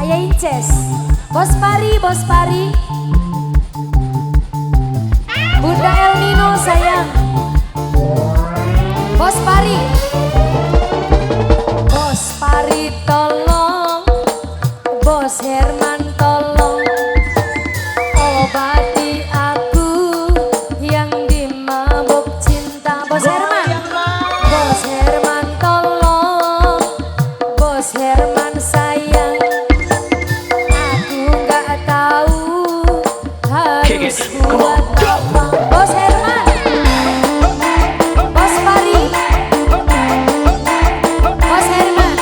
Saya Inces. Bos Pari, Bos Pari. Bunda El Nino sayang. Bos Pari. Bos Pari tolong. Bos Herman tolong. Obati aku yang dimabuk cinta. Bos Herman. Bos Herman tolong. Bos Herman sayang. Aku gak tahu harus buat apa. Bos Herman. Bos Pari. Bos Herman.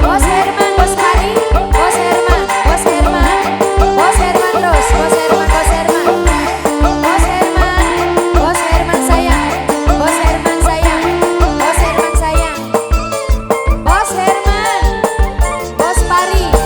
Bos Herman, Bos Pari. Bos Herman, Bos Herman. Bos Herman terus. Bos Herman, Bos Herman. Bos Herman. Bos Herman sayang. Bos Herman sayang. Bos Herman sayang. Bos Herman. Bos Pari.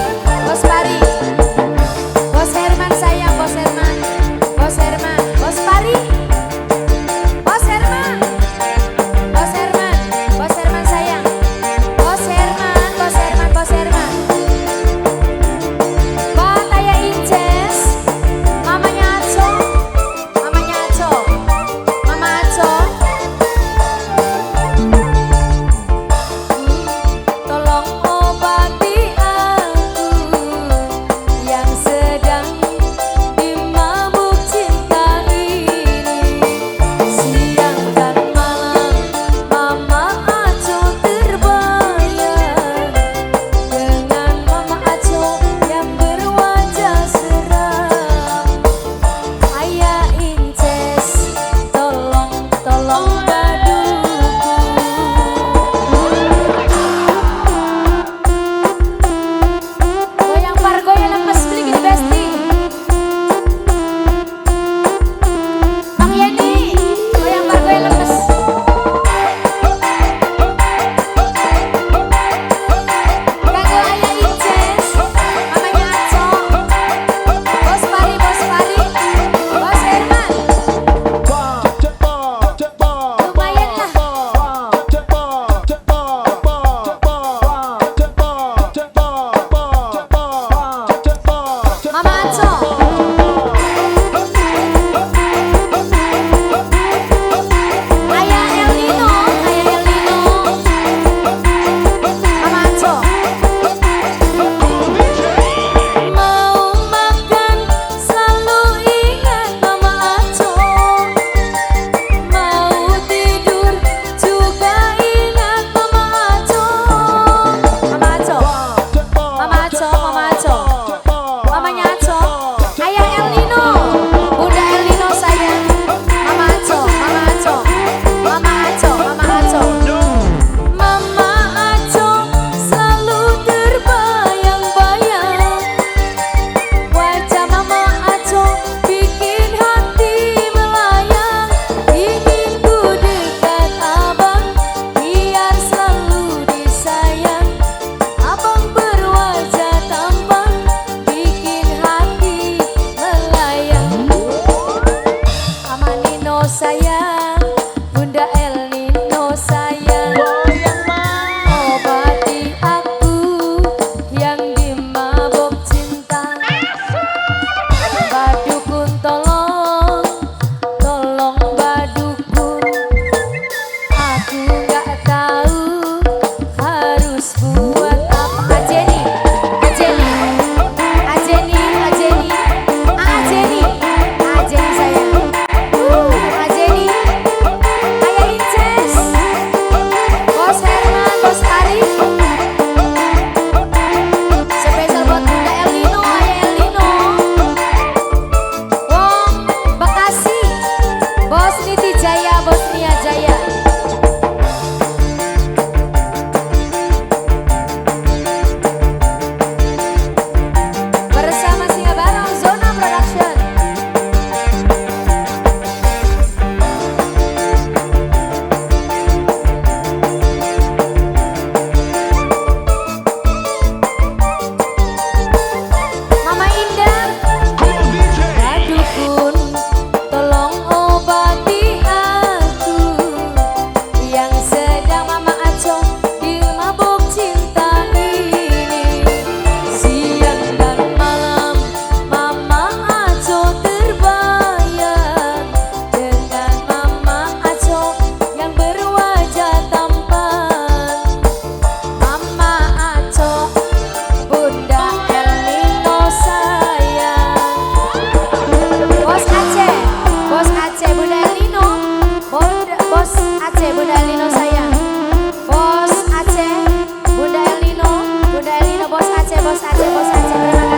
Aceh, Bos Aceh, Bos Aceh. Terima